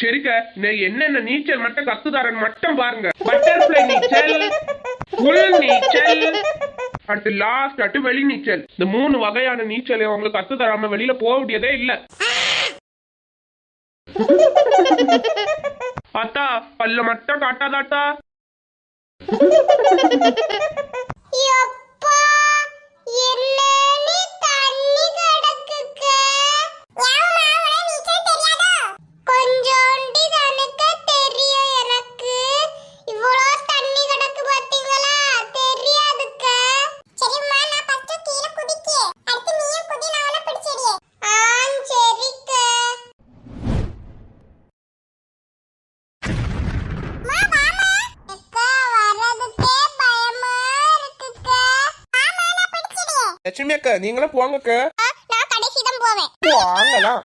சரிக்க, நான் என்னென்ன நீச்சல் மட்டும் கத்துதாரன் மட்டும் பாருங்க. பட்டர்ஃப்ளை நீச்சல், உள் நீச்சல், அடுத்து லாஸ்ட் அடுத்து வெளி நீச்சல். இந்த 3 வகையான நீச்சல் உங்களுக்கு கத்து தராம வெளியில போக முடியதே இல்ல. அத்தா பல்ல மட்டும் காட்டாதாட்டா. லட்சுமி அக்கா நீங்களும் போங்கக்கா. நான் கடைசி தான் போவேன். வாங்கலாம்.